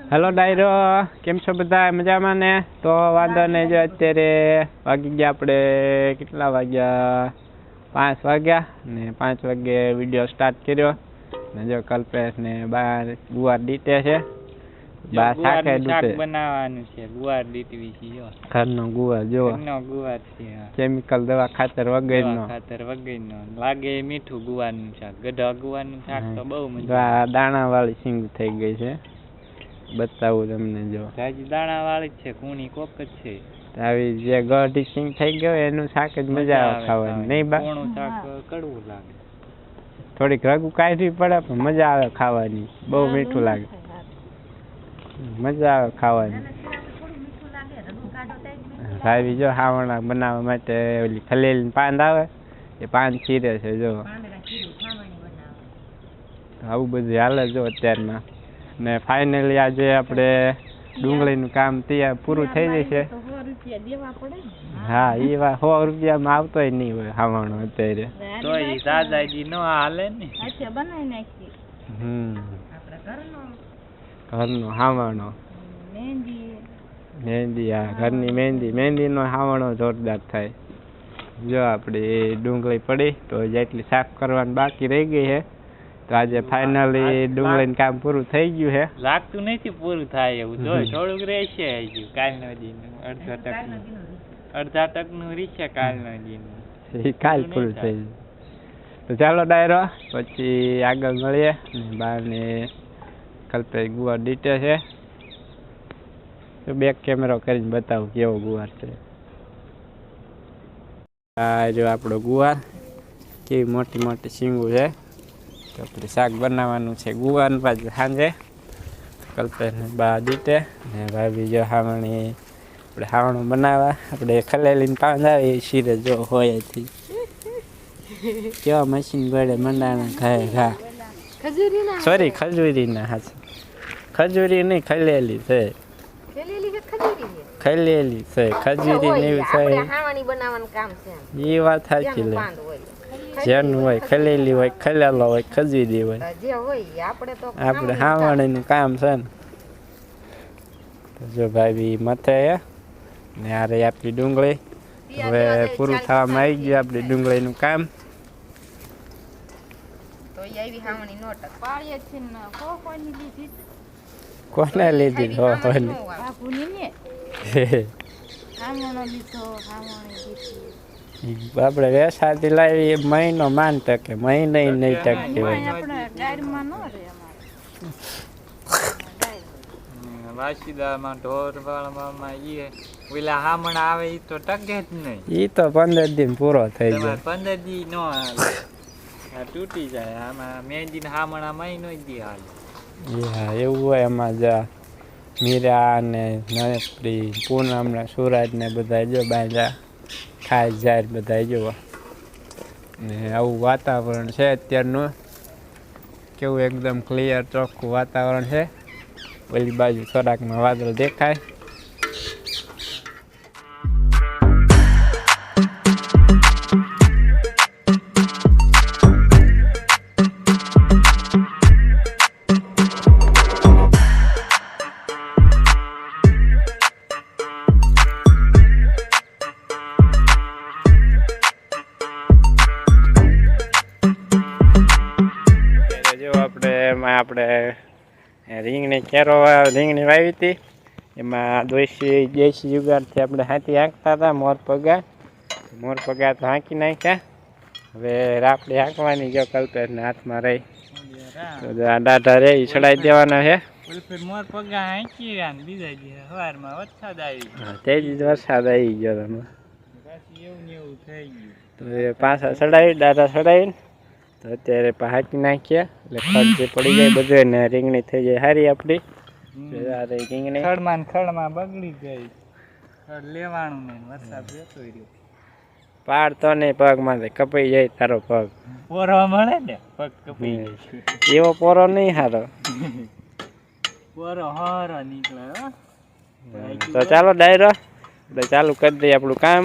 Hello ડાયરો, કેમ છો બધા? મજામાં ને? તો વાંધો નહીં, જો અત્યારે વાગી ગયા આપણે કેટલા વાગ્યા? 5 વાગ્યા ને 5 વાગે વિડીયો સ્ટાર્ટ કર્યો ને જો કલ્પેશ ને બાર ગુવાર દીટે છે. બા શાક બનાવવાનું છે. ગુવાર દીટવી છે. જો ઘરનો ગુવાર, જો ઘરનો ગુવાર છે. કેમિકલ દવા ખાતર વગરનો લાગે મીઠું ગુવારનું શાક. ગઢા ગુવારનું શાક તો બહુ મજા. દાણા વાળી સિંગ થઈ ગઈ છે. બતાવું તમને, જો દાણા વાળી છે, કુણી કોક જ છે. આવી જે ગઢી સિંગ થઈ ગયો એનું શાક જ મજા આવે ખાવાની. નહીં બા? શાક કડવું લાગે, થોડીક રગું કાઢવી પડે પણ મજા આવે ખાવાની. બહુ મીઠું લાગે, મજા આવે ખાવાની. ભાઈ જો હાવણા બનાવવા માટે ઓલી ખલેલી પાંદ આવે એ પાંદ ચીરે છે. જો આવું બધું હાલે જો અત્યારમાં. ને ફાઇનલી આજે આપણે ડુંગળીનું કામ તૈયાર પૂરું થઈ જશે. હા, એ વાત 100 રૂપિયામાં આવતોય નહીં હોય હાવણો અત્યારે. તો એ દાદાજી નો હાલે ને. ઘરનો હાવણો મહેંદી. હા, ઘરની મહેંદીનો હાવણો જોરદાર થાય. જો આપણી ડુંગળી પડી તો જેટલી સાફ કરવાની બાકી રહી ગઈ છે. તો આજે ફાઇનલી ડુંગળીનું કામ પૂરું થઈ ગયું છે. લાગતું નથી પૂરું થાય એવું. જો થોડુંક રહેશે હજુ. કાલનો દીનું અડધા ટકનું રહેશે. કાલનો દીનું એ કાલ પૂરું થઈ ગયું. તો ચાલો ડાયરો, પછી આગળ મળીએ. બહારને કલ્પેશ ગુવાર દીટે છે. તો બેક કેમેરો કરીને બતાવું કેવો ગુવાર છે. આ જો આપણો ગુવાર, કેવી મોટી મોટી શીંગું છે. તો આપણે શાક બનાવવાનું છે ગુવારનું. પાછું સાંજે કલ્પેશને બા દીટે ને ભાભી જો હાવણી આપણે હાવણું બનાવવા. આપણે ખલેલીને પાંદ આવે એ શીરે જો હોયથી કેવા મશીન ગળે મંડાણા ઘાય ઘા. સોરી, ખજૂરીના હાથ. ખજૂરી નહીં, ખલેલી છે. ખલેલી છે, ખજૂરી નહીં છે. એ વાત સાચી લે. જેનું હોય ખલેલી હોય, ખલેલો હોય, ખજૂરી હોય. આપણે હાવણીનું કામ છે ને. જો ભાઈ મથે ને આ રહી આપણી ડુંગળી. હવે પૂરું થવામાં આવી ગયું આપણી ડુંગળીનું કામ. કોને લીધી? આપણે વેસાથી લાવી મહિનો માન ટકે, મહિને નહીં ટકે હોય. વાસીદામાં ઢોર વાળવામાં ઓલા હામણા આવે એ તો ટકે જ નહીં. એ તો 15 દિન પૂરો થઈ જાય. 15 દી નો તૂટી જાય. આમાં મહેંદી હામણા મહિનો જ દી હાલે. હા, એવું હોય. એમાં જા મીરા ને નરેશપ્રી, પૂનમ ને સુરજ ને બધા જો બાંધા ખાસ જાય બધા જોવા. ને આવું વાતાવરણ છે અત્યારનું. કેવું એકદમ ક્લિયર ચોખ્ખું વાતાવરણ છે. ઓલી બાજુ થોડાકમાં વાદળ દેખાય. આપણે રીંગણી રીંગણી વાવી હતી. એમાં દેશી જુગાડથી આપણે હાથી હાંકતા હતા. મોર પગા તો હાંકી નાખ્યા. હવે રાપડી હાંકવાની જો કલ્પેશના હાથમાં રહી. તો આ દાઢા રે એ ચડાવી દેવાના છે. મોર પગા હાંકી બીજા સવારમાં વરસાદ આવી ગયો. તે જ વરસાદ આવી ગયો. તમે એવું થઈ ગયું. તો એ પાછા ચડાવી દાઢા ચડાવીને તો અત્યારે હાંકી નાખીએ એટલે ખડ જે પડી જાય બધું ને રીંગણી થઈ જાય સારી આપણી. રીંગણી ખડમાં બગડી ગઈ. ખડ લેવાનું નહીં, વરસાદ જતો રહ્યો. પાડતો નહીં પગમાં, કપાઈ જાય તારો પગ. પોરો મળે ને પગ કપાઈ જાય. એવો પોરો નહીં સારો. પોરો હારો નીકળે. તો ચાલો ડાયરો, ચાલુ કરી દઈએ આપણું કામ.